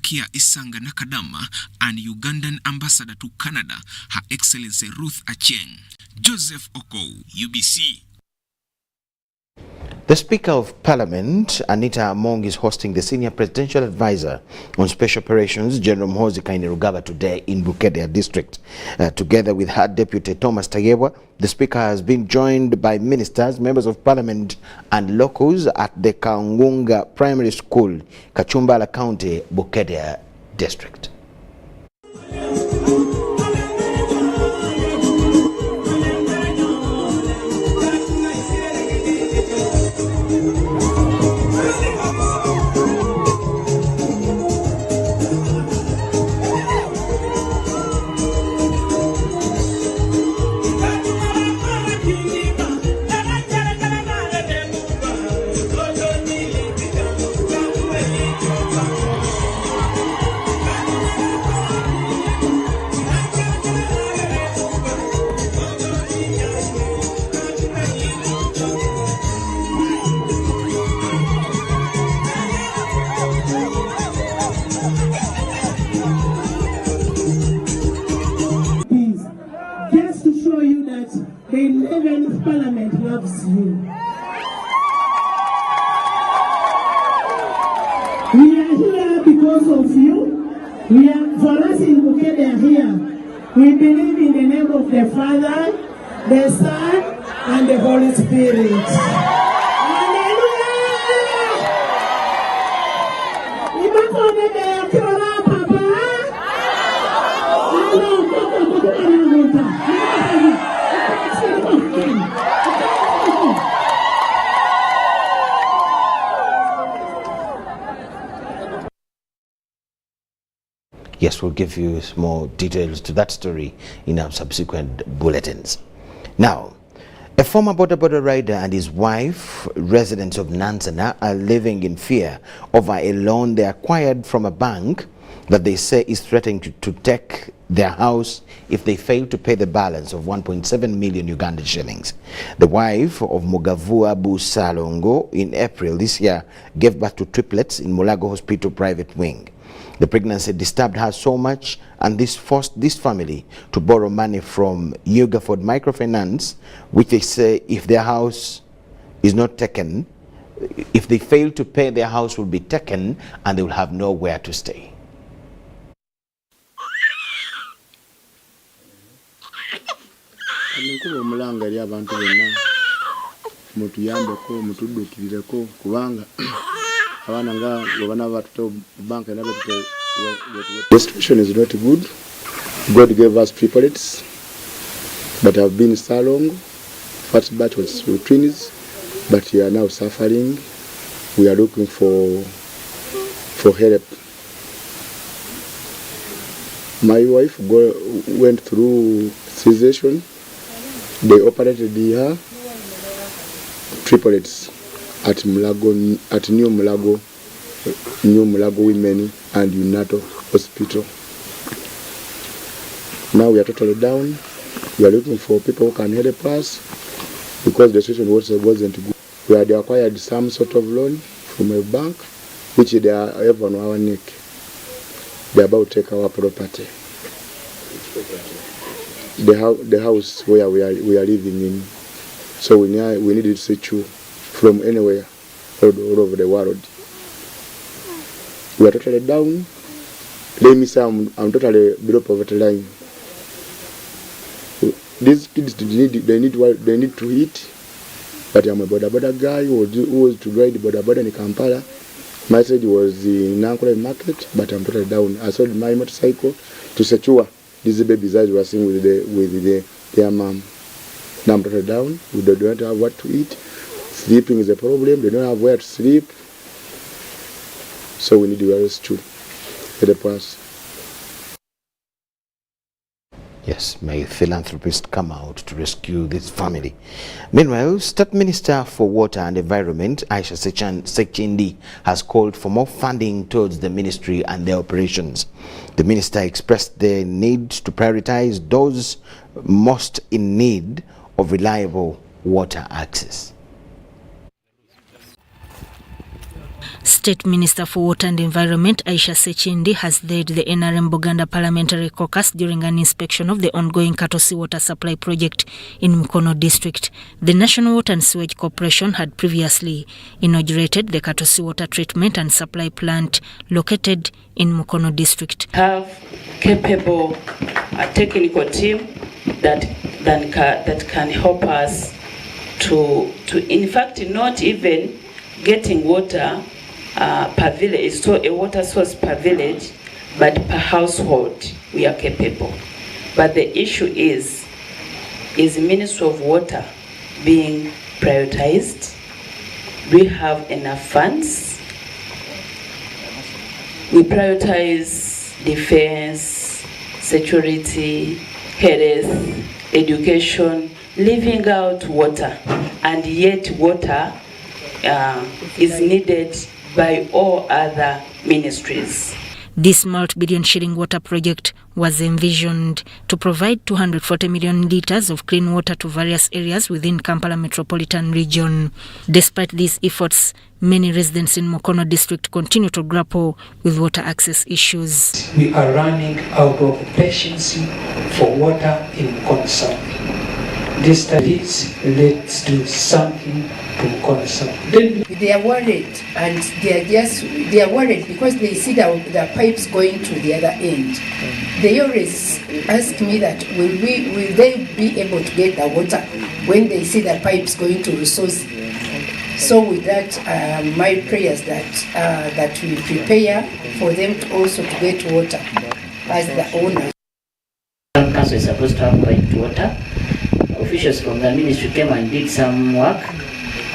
Zakia Isanga Nakadama, and Ugandan ambassador to Canada, Her Excellency Ruth Acheng. Joseph Okou, UBC. The Speaker of Parliament, Anita Among, is hosting the Senior Presidential Advisor on Special Operations, General Mhozi Kainerugaba, today in Bukedea District. Together with her Deputy Thomas Tayebwa, the Speaker has been joined by ministers, members of Parliament and locals at the Kangunga Primary School, Kachumbala County, Bukedea District. The 11th Parliament loves you. We are here because of you. For us in Bukedea here, we believe in the name of the Father, the Son, and the Holy Spirit. Yes, we'll give you more details to that story in our subsequent bulletins. Now, a former border rider and his wife, residents of Nansana, are living in fear over a loan they acquired from a bank that they say is threatening to take their house if they fail to pay the balance of 1.7 million Ugandan shillings. The wife of Mugavua Busalongo in April this year gave birth to triplets in Mulago Hospital private wing. The pregnancy disturbed her so much, and this forced this family to borrow money from Ugaford Microfinance, which they say if their house is not taken, if they fail to pay, their house will be taken and they will have nowhere to stay. The situation is not good. God gave us triplets that have been so long. First batch was twins, but we are now suffering. We are looking for help. My wife went through cessation. They operated her triplets at New Mulago Women and Unato Hospital. Now we are totally down. We are looking for people who can help us because the situation wasn't good. We had acquired some sort of loan from a bank, which they are have on our neck. They are about to take our property. The house where we are living in. So we need to secure from anywhere all over the world. We are totally down. Let me say I'm totally below poverty line. These kids they need to eat. But I'm a boda guy who was to ride boda in Kampala. My side was in Nankole market, but I'm totally down. I sold my motorcycle to secure these babies as we were seeing with their mom. Now I'm totally down. We don't have what to eat. Sleeping is a problem. They don't have where to sleep. So we need to rescue the us. Yes, may philanthropists come out to rescue this family. Meanwhile, State Minister for Water and Environment, Aisha Sekindi, has called for more funding towards the ministry and their operations. The minister expressed the need to prioritize those most in need of reliable water access. State Minister for Water and Environment Aisha Sechindi has led the NRM Buganda Parliamentary Caucus during an inspection of the ongoing Katosi water supply project in Mukono district. The National Water and Sewage Corporation had previously inaugurated the Katosi water treatment and supply plant located in Mukono district. Have capable technical team that can help us to in fact not even getting water per village, so a water source per village, but per household we are capable. But the issue is Ministry of Water being prioritized? We have enough funds. We prioritize defense, security, health, education, leaving out water, and yet water is needed by all other ministries. This multi-billion shilling water project was envisioned to provide 240 million litres of clean water to various areas within Kampala metropolitan region. Despite these efforts, many residents in Mukono district continue to grapple with water access issues. We are running out of patience for water in Mukono South. This studies, let's do something to Mukono South. They are worried, and they are worried because they see the pipes going to the other end. They always ask me that will they be able to get the water when they see the pipes going to resource. So with that, my prayers that we prepare for them to also to get water as the owner. Council is supposed to have piped water. Officials from the ministry came and did some work,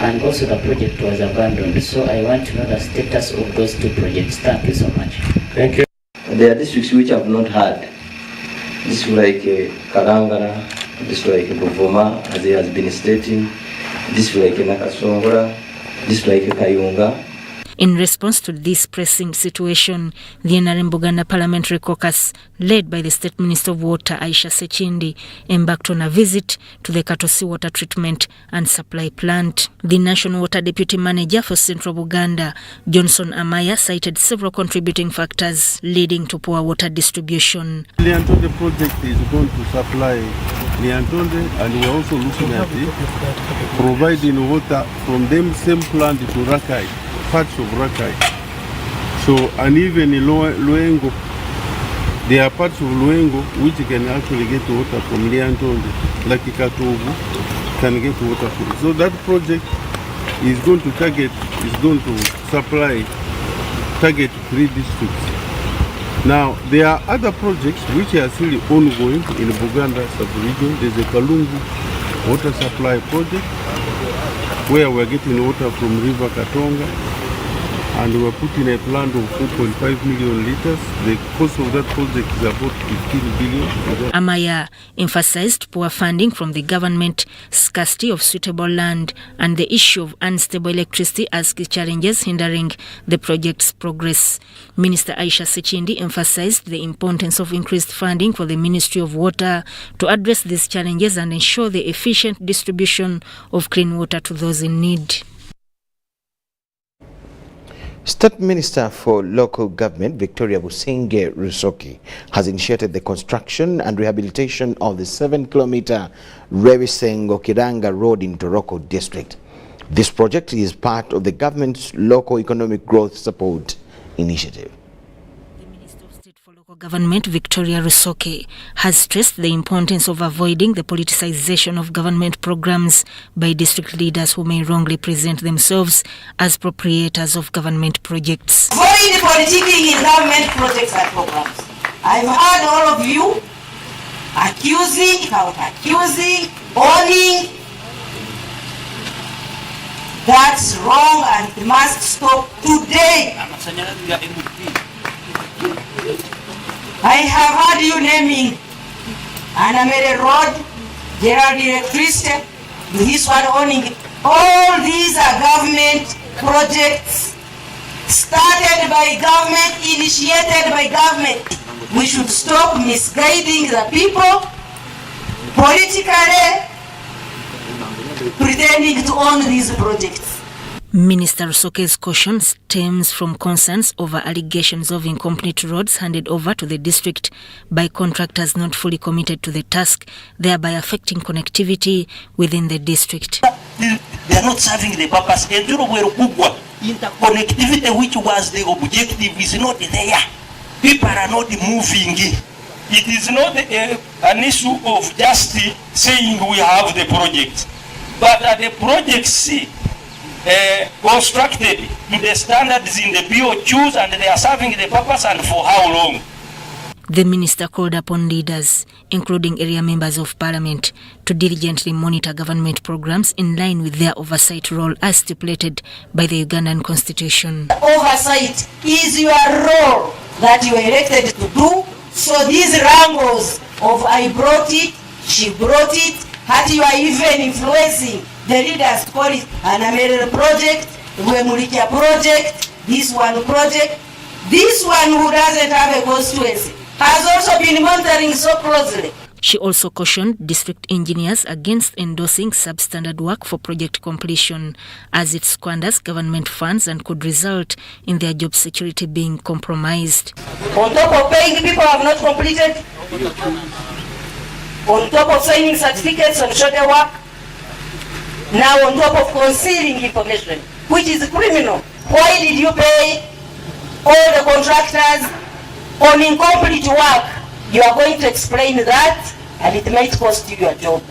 and also the project was abandoned. So I want to know the status of those two projects. Thank you so much. Thank you. There are districts which have not had. This is like Karangara, this is like Buvuma, as he has been stating. This is like Nakasongora, this is like Kayunga. In response to this pressing situation, the NRM Buganda Parliamentary Caucus, led by the State Minister of Water Aisha Sechindi, embarked on a visit to the Katosi water treatment and supply plant. The National Water Deputy Manager for Central Buganda, Johnson Amaya, cited several contributing factors leading to poor water distribution. Liantonde project is going to supply Liantonde, and we are also looking at it, providing water from them same plant to Rakai. Parts of Rakai. So, and even in Luengo, there are parts of Luengo which can actually get water from Liantonde, like Ikatovu can get water from. So that project is going to target 3 districts. Now, there are other projects which are still ongoing in Buganda sub-region. There's a Kalungu water supply project where we're getting water from River Katonga, and we're putting a plant of 4.5 million litres. The cost of that project is about 15 billion. Amaya emphasized poor funding from the government, scarcity of suitable land, and the issue of unstable electricity as key challenges hindering the project's progress. Minister Aisha Sechindi emphasized the importance of increased funding for the Ministry of Water to address these challenges and ensure the efficient distribution of clean water to those in need. State Minister for Local Government Victoria Busingye Rusoki has initiated the construction and rehabilitation of the 7-kilometer Revisengo-Kiranga Road in Toroko District. This project is part of the government's local economic growth support initiative. Government Victoria Rusoke has stressed the importance of avoiding the politicization of government programs by district leaders who may wrongly present themselves as proprietors of government projects. Avoid politicking in government projects and programs. I've heard all of you accusing, owning. That's wrong and it must stop today. I have heard you naming Anamere Road, Gerard Electricity, this one owning. All these are government projects started by government, initiated by government. We should stop misguiding the people politically, pretending to own these projects. Minister Rusoke's caution stems from concerns over allegations of incomplete roads handed over to the district by contractors not fully committed to the task, thereby affecting connectivity within the district. They are not serving the purpose. Interconnectivity, which was the objective, is not there. People are not moving. It is not an issue of just saying we have the project, but the projects constructed to the standards in the BOQs, and they are serving the purpose, and for how long. The minister called upon leaders, including area members of parliament, to diligently monitor government programs in line with their oversight role as stipulated by the Ugandan constitution. Oversight is your role that you are elected to do. So these wrangles of I brought it, she brought it, that you are even influencing the leaders to call it an American project, Wemurikia project, this one who doesn't have a constituency has also been monitoring so closely. She also cautioned district engineers against endorsing substandard work for project completion, as it squanders government funds and could result in their job security being compromised. On top of paying people who have not completed, on top of signing certificates on shoulder work, now on top of concealing information, which is criminal. Why did you pay all the contractors on incomplete work? You are going to explain that, and it might cost you your job.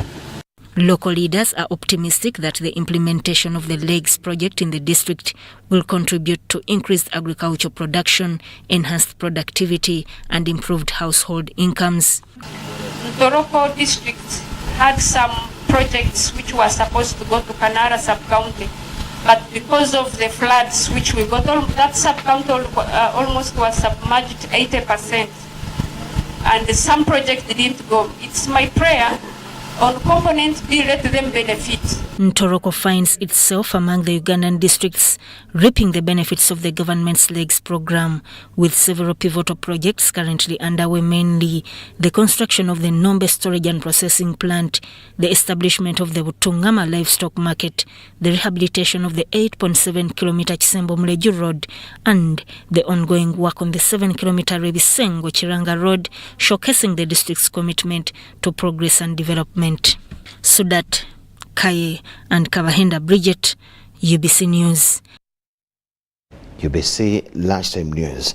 Local leaders are optimistic that the implementation of the LEGS project in the district will contribute to increased agricultural production, enhanced productivity, and improved household incomes. The local districts had some projects which were supposed to go to Kanara sub-county, but because of the floods which we got, that sub-county almost was submerged 80%, and some projects didn't go. It's my prayer on component B, let them benefit. Ntoroko finds itself among the Ugandan districts reaping the benefits of the government's LEGS program, with several pivotal projects currently underway, mainly the construction of the Nombe storage and processing plant, the establishment of the Butungama livestock market, the rehabilitation of the 8.7-kilometer Chisembo-Mleju road, and the ongoing work on the 7-kilometer Rebisengo-Chiranga road, showcasing the district's commitment to progress and development. Sudat Kaye and Kabahenda Bridget, UBC News. UBC Lunchtime News.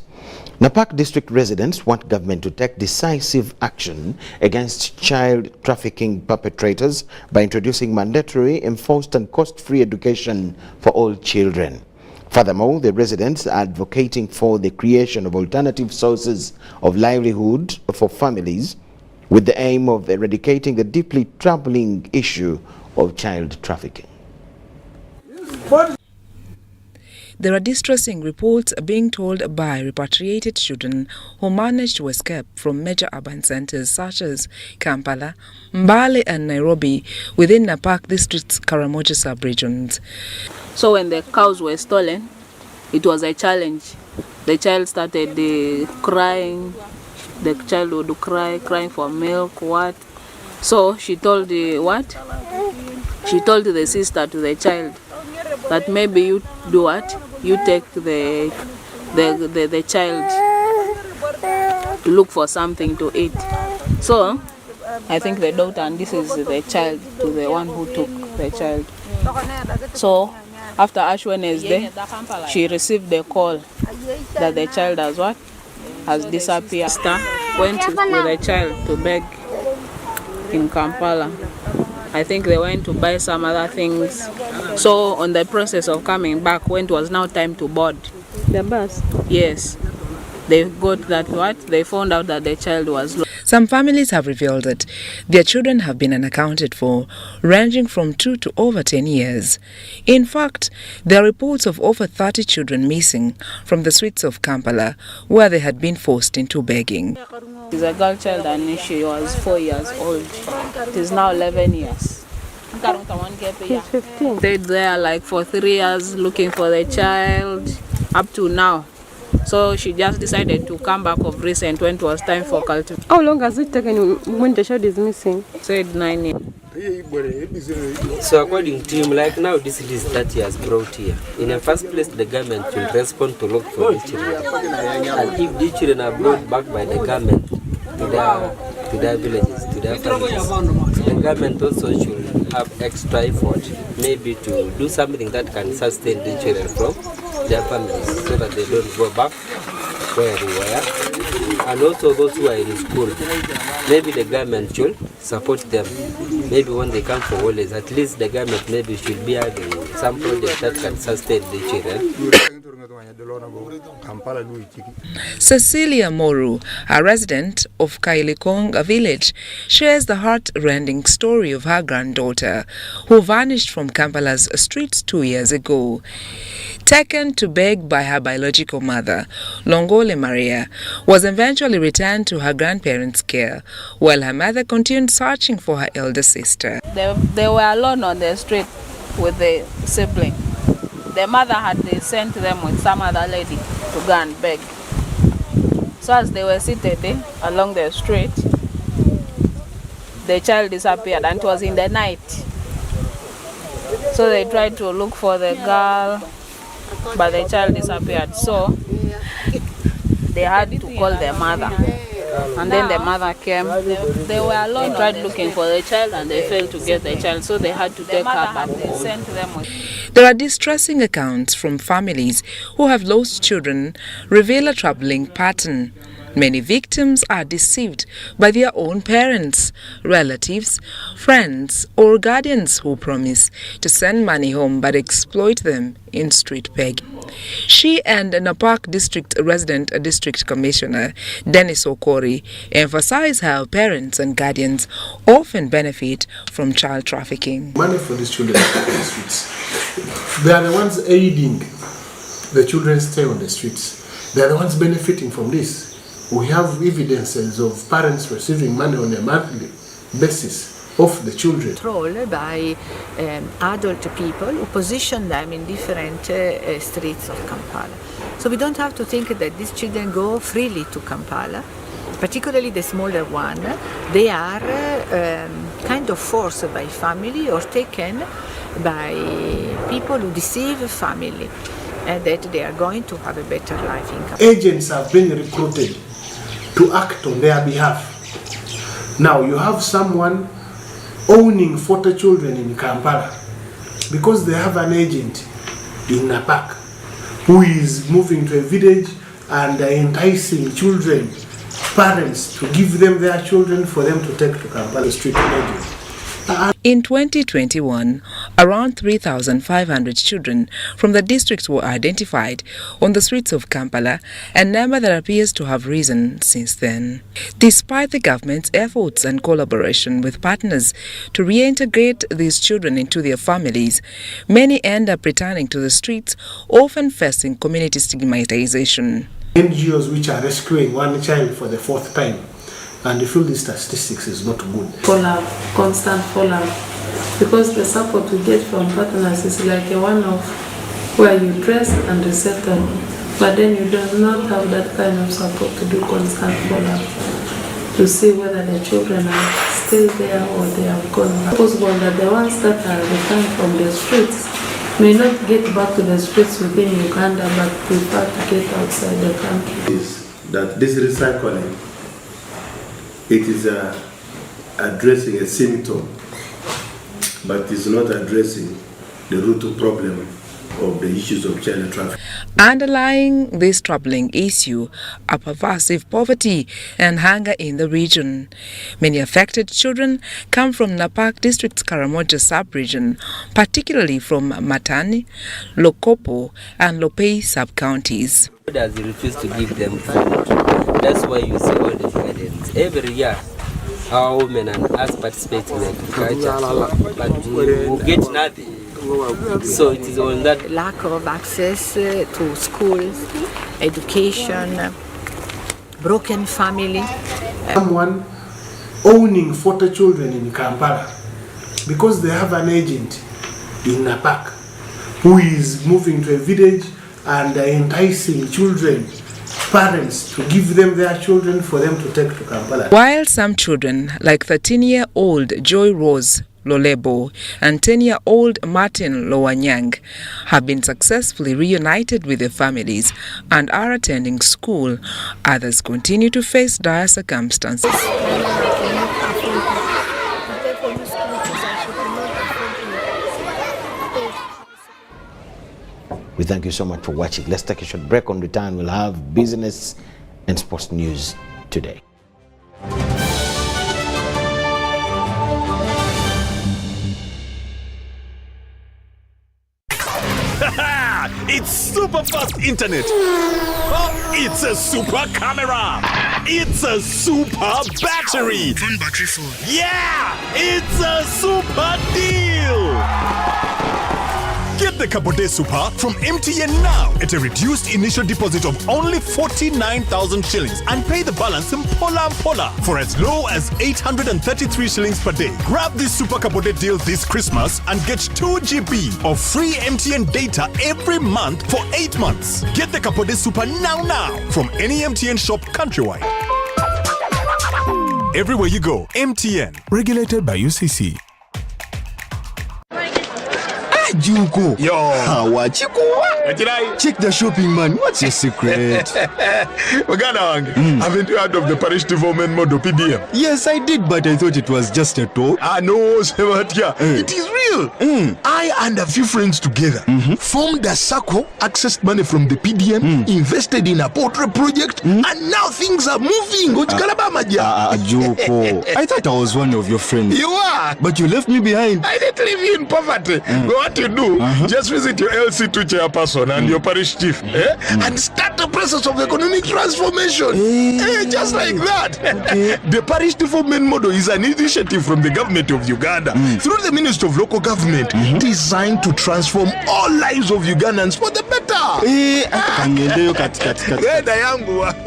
Napak district residents want government to take decisive action against child trafficking perpetrators by introducing mandatory, enforced and cost-free education for all children. Furthermore, the residents are advocating for the creation of alternative sources of livelihood for families with the aim of eradicating the deeply troubling issue of child trafficking. There are distressing reports being told by repatriated children who managed to escape from major urban centers such as Kampala, Mbale and Nairobi within Napak District's Karamoja sub-regions. So when the cows were stolen, it was a challenge. The child started crying. The child would crying for milk, what? So she told She told the sister to the child that maybe you do what? You take the child to look for something to eat. So I think the daughter, and this is the child, to the one who took the child. So after Ash Wednesday, she received the call that the child has disappeared. Sister went with the child to beg in Kampala. I think they went to buy some other things. So on the process of coming back, when it was now time to board the bus, yes, they got that they found out that the child was lost. Some families have revealed that their children have been unaccounted for, ranging from 2 to over 10 years. In fact, there are reports of over 30 children missing from the streets of Kampala, where they had been forced into begging. She's a girl child and she was 4 years old. It is now 11 years. She's 15. Stayed there like for 3 years looking for the child up to now. So she just decided to come back of recent when it was time for culture. How long has it taken when the child is missing? Said 9 years. So according to him, like now this list that he has brought here, in the first place the government will respond to look for the children. And if the children are brought back by the government to their villages, to their families, the government also should have extra effort, maybe to do something that can sustain the children from their families so that they don't go back where they were. And also those who are in school, maybe the government should support them. Maybe when they come for holidays, at least the government maybe should be having some project that can sustain the children. Cecilia Moru, a resident of Kailikong village, shares the heart-rending story of her granddaughter who vanished from Kampala's streets 2 years ago. Taken to beg by her biological mother, Longole Maria was eventually returned to her grandparents' care, while her mother continued searching for her elder sister. They were alone on the street with the sibling. The mother had sent them with some other lady to go and beg. So as they were seated along the street, the child disappeared, and it was in the night. So they tried to look for the girl, but the child disappeared. So they had to call their mother, and then the mother came. They were alone. They tried looking for the child and they failed to get the child, so they had to take her back. They sent them. There are distressing accounts from families who have lost children reveal a troubling pattern. Many victims are deceived by their own parents, relatives, friends, or guardians who promise to send money home but exploit them in street begging. She and Napak District Resident District Commissioner Dennis Okori emphasize how parents and guardians often benefit from child trafficking. Money for these children in the streets. They are the ones aiding the children stay on the streets. They are the ones benefiting from this. We have evidences of parents receiving money on a monthly basis of the children. Controlled by adult people who position them in different streets of Kampala. So we don't have to think that these children go freely to Kampala, particularly the smaller one. They are kind of forced by family or taken by people who deceive family that they are going to have a better life in Kampala. Agents have been recruited to act on their behalf. Now you have someone owning 40 children in Kampala because they have an agent in Napak who is moving to a village and enticing children, parents to give them their children for them to take to Kampala street villages. In 2021, around 3,500 children from the districts were identified on the streets of Kampala, a number that appears to have risen since then. Despite the government's efforts and collaboration with partners to reintegrate these children into their families, many end up returning to the streets, often facing community stigmatization. NGOs which are rescuing one child for the fourth time, and you feel the statistics is not good. Follow-up, constant follow-up, because the support we get from partners is like a one-off where you dress and resettle, but then you do not have that kind of support to do constant follow-up, to see whether the children are still there or they have gone. It's possible that the ones that are returned from the streets may not get back to the streets within Uganda, but prefer to get outside the country. Is that this recycling, it is addressing a symptom, but it is not addressing the root problem of the issues of child trafficking. Underlying this troubling issue are pervasive poverty and hunger in the region. Many affected children come from Napak District's Karamoja sub-region, particularly from Matani, Lokopo and Lopei sub-counties. Does he refuse to give them food? That's why you see all the guidance. Every year, our women and us participate in agriculture, but we get nothing. So it is on that lack of access to schools, education, broken family. Someone owning 40 children in Kampala because they have an agent in Napak who is moving to a village and enticing children, parents to give them their children for them to take to Kampala. While some children, like 13-year-old Joy Rose, Lolebo and 10-year-old Martin Lowanyang have been successfully reunited with their families and are attending school. Others continue to face dire circumstances. We thank you so much for watching. Let's take a short break. On return, we'll have business and sports news today. It's super fast internet. Oh, it's a super camera. It's a super battery. Phone battery full. Yeah, it's a super deal. Get the Kabode Super from MTN now at a reduced initial deposit of only 49,000 shillings and pay the balance in Pola for as low as 833 shillings per day. Grab this Super Kabode deal this Christmas and get 2 GB of free MTN data every month for 8 months. Get the Kabode Super now from any MTN shop countrywide. Everywhere you go, MTN. Regulated by UCC. Juko. Yo. Check the shopping, man. What's your secret? Haven't you heard of the parish development model PDM? Yes, I did, but I thought it was just a talk. No, it is real. I and a few friends together formed a circle, accessed money from the PDM, invested in a poultry project, and now things are moving. Juko. I thought I was one of your friends. You are. But you left me behind. I didn't leave you in poverty. What you do, just visit your LC2 chairperson and your parish chief and start the process of economic transformation. Just like that. The parish development model is an initiative from the government of Uganda through the Ministry of Local Government designed to transform all lives of Ugandans for the better.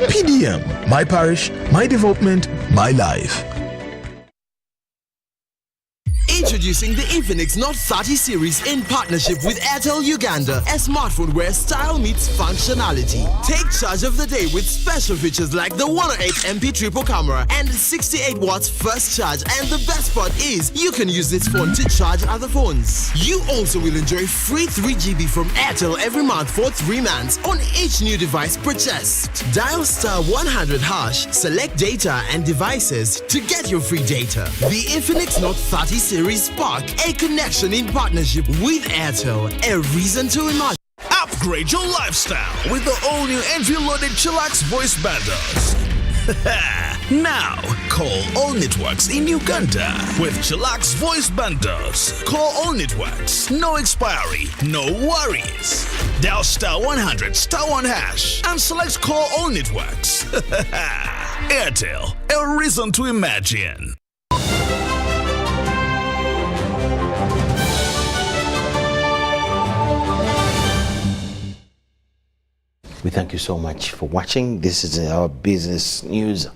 PDM, my parish, my development, my life. Introducing the Infinix Note 30 series in partnership with Airtel Uganda, a smartphone where style meets functionality. Take charge of the day with special features like the 108MP triple camera and 68 watts first charge, and the best part is you can use this phone to charge other phones. You also will enjoy free 3 GB from Airtel every month for 3 months on each new device purchased. Dial *100#, select data and devices to get your free data. The Infinix Note 30 series Spark, a connection in partnership with Airtel, a reason to imagine. Upgrade your lifestyle with the all-new entry-loaded Chillax voice bundles. Now, call all networks in Uganda with Chillax voice bundles. Call all networks, no expiry, no worries. Dial *100 *1# and select call all networks. Airtel, a reason to imagine. We thank you so much for watching. This is our business news.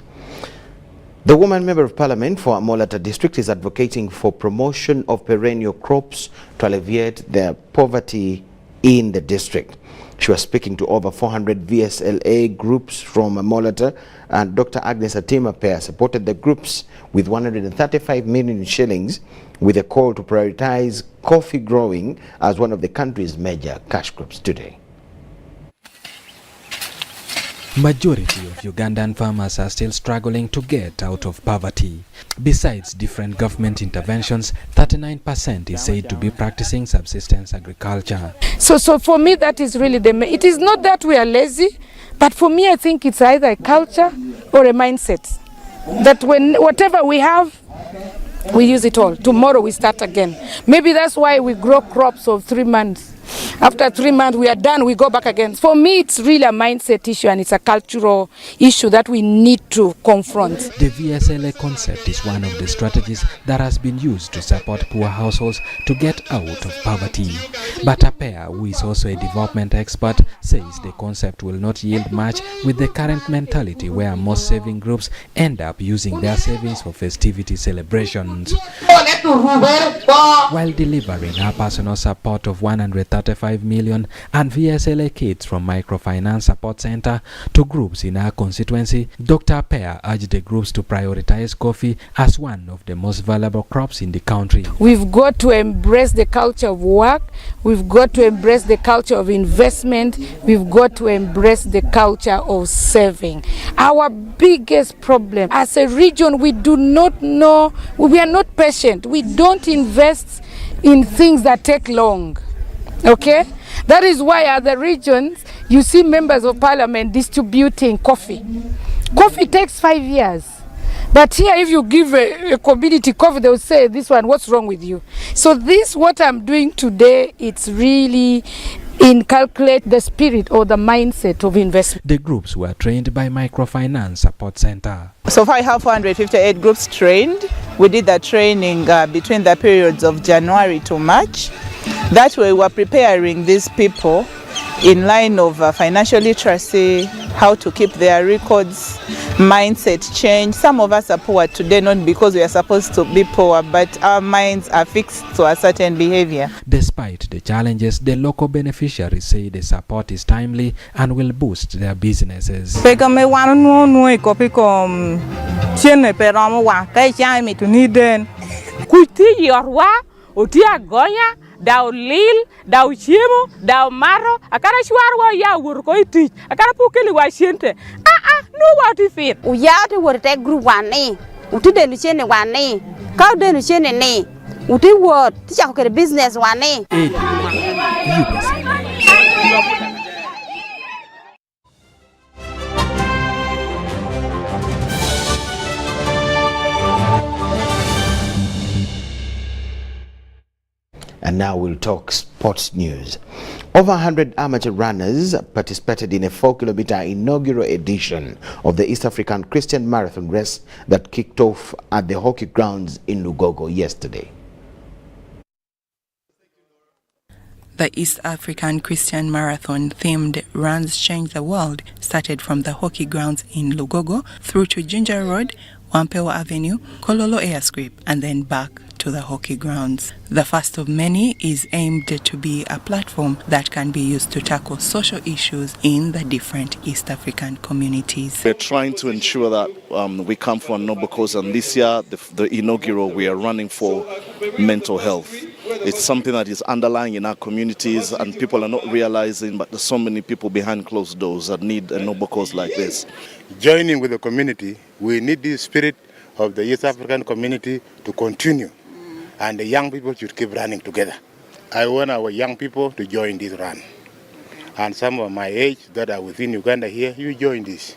The woman member of parliament for Amolata district is advocating for promotion of perennial crops to alleviate their poverty in the district. She was speaking to over 400 VSLA groups from Amolata, and Dr. Agnes Atima Pair supported the groups with 135 million shillings with a call to prioritize coffee growing as one of the country's major cash crops today. Majority of Ugandan farmers are still struggling to get out of poverty. Besides different government interventions, 39% is said to be practicing subsistence agriculture. So for me, that is really it is not that we are lazy, but for me, I think it's either a culture or a mindset. That when whatever we have, we use it all. Tomorrow we start again. Maybe that's why we grow crops of 3 months. After 3 months, we are done, we go back again. For me, it's really a mindset issue, and it's a cultural issue that we need to confront. The VSLA concept is one of the strategies that has been used to support poor households to get out of poverty. But Apea, who is also a development expert, says the concept will not yield much with the current mentality where most saving groups end up using their savings for festivity celebrations. While delivering her personal support of 135 1.5 million and VSLA kits from Microfinance Support Center to groups in our constituency, Dr. Pear urged the groups to prioritize coffee as one of the most valuable crops in the country. We've got to embrace the culture of work. We've got to embrace the culture of investment. We've got to embrace the culture of saving. Our biggest problem as a region, we do not know, we are not patient. We don't invest in things that take long. Okay? That is why other regions, you see members of parliament distributing coffee. Coffee takes 5 years. But here, if you give a community coffee, they will say, this one, what's wrong with you? So this, what I'm doing today, it's really inculcate the spirit or the mindset of investment. The groups were trained by Microfinance Support Center. So far I have 458 groups trained. We did the training between the periods of January to March. That way we were preparing these people in line of financial literacy, how to keep their records, mindset change. Some of us are poor today not because we are supposed to be poor, but our minds are fixed to a certain behavior. Despite the challenges, the local beneficiaries say the support is timely and will boost their businesses. Otia gonya da lil da uchimo da maro akara shwarwa ya wurko iti akara pukeli wa shente no what if it uyate worte group wane utude luchene wane kaude luchene ne uti word ticha ko business wane. And now we'll talk sports news. Over 100 amateur runners participated in a 4-kilometer inaugural edition of the East African Christian Marathon race that kicked off at the hockey grounds in Lugogo yesterday. The East African Christian Marathon themed Runs Change the World started from the hockey grounds in Lugogo through to Ginger Road, Wampewa Avenue, Kololo Airstrip, and then back to the hockey grounds. The first of many is aimed to be a platform that can be used to tackle social issues in the different East African communities. We're trying to ensure that we come for a noble cause, and this year, the inaugural, we are running for mental health. It's something that is underlying in our communities and people are not realizing, but there's so many people behind closed doors that need a noble cause like this. Joining with the community, we need the spirit of the East African community to continue, and the young people should keep running together. I want our young people to join this run. And some of my age that are within Uganda here, you join this.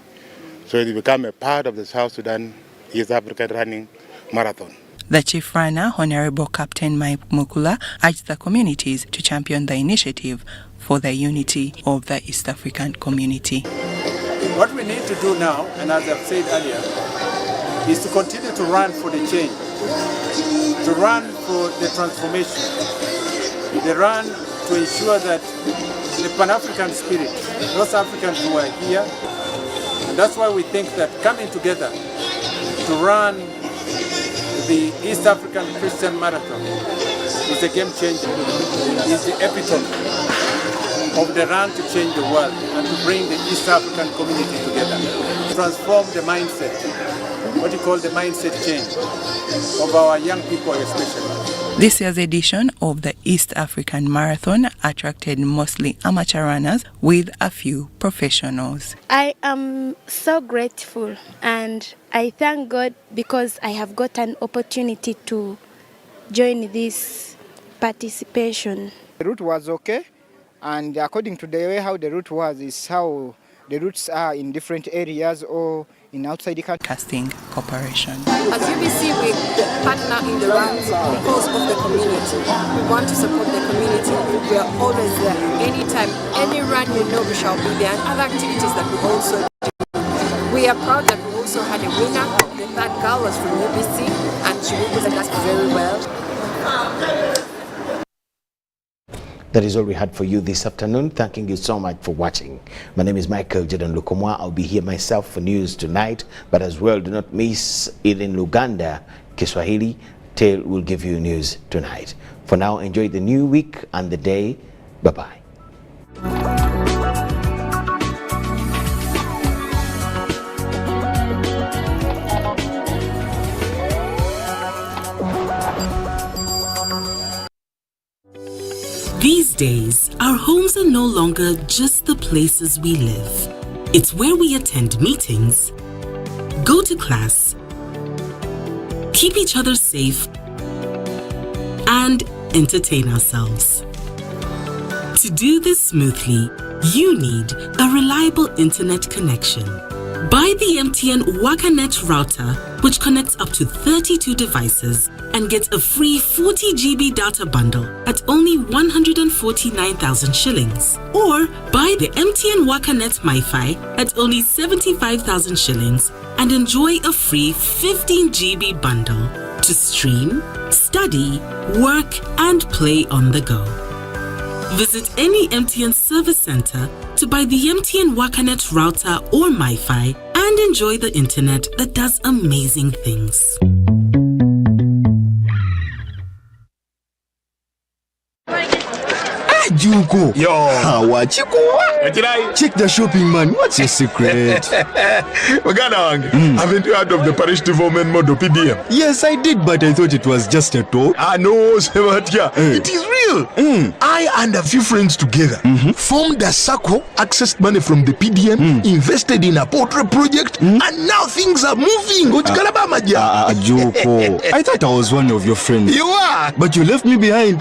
So it become a part of the South Sudan East African running marathon. The chief runner, Honorable Captain Mike Mukula, urged the communities to champion the initiative for the unity of the East African community. What we need to do now, and as I've said earlier, is to continue to run for the change, to run for the transformation, the run to ensure that the Pan-African spirit, those Africans who are here, and that's why we think that coming together to run the East African Christian Marathon is a game changer, is the epitome of the run to change the world and to bring the East African community together, transform the mindset, what you call the mindset change of our young people especially. This year's edition of the East African Marathon attracted mostly amateur runners with a few professionals. I am so grateful and I thank God because I have got an opportunity to join this participation. The route was okay, and according to the way how the route was is how the routes are in different areas or in outside the country. Casting Corporation. As UBC, we partner in the runs because of the community. We want to support the community. We are always there. Anytime, any run we know we shall be there, and other activities that we also do. We are proud that we also had a winner. The third girl was from UBC and she represented us very well. That is all we had for you this afternoon. Thanking you so much for watching. My name is Michael Jordan Lukomwa. I'll be here myself for news tonight, but as well, do not miss it in Luganda, Kiswahili. Tail will give you news tonight. For now, enjoy the new week and the day. Bye-bye. These days, our homes are no longer just the places we live. It's where we attend meetings, go to class, keep each other safe, and entertain ourselves. To do this smoothly, you need a reliable internet connection. Buy the MTN WakaNet router, which connects up to 32 devices and gets a free 40 GB data bundle at only 149,000 shillings. Or buy the MTN WakaNet MiFi at only 75,000 shillings and enjoy a free 15 GB bundle to stream, study, work, and play on the go. Visit any MTN service center to buy the MTN WakaNet router or MiFi and enjoy the internet that does amazing things. Juko. Yo. Check the shopping, man. What's your secret? Haven't you heard of the parish development model PDM? Yes, I did, but I thought it was just a talk. No, Sebatia. It is real. I and a few friends together formed a circle, accessed money from the PDM, invested in a portrait project, and now things are moving. Juko. I thought I was one of your friends. You are. But you left me behind.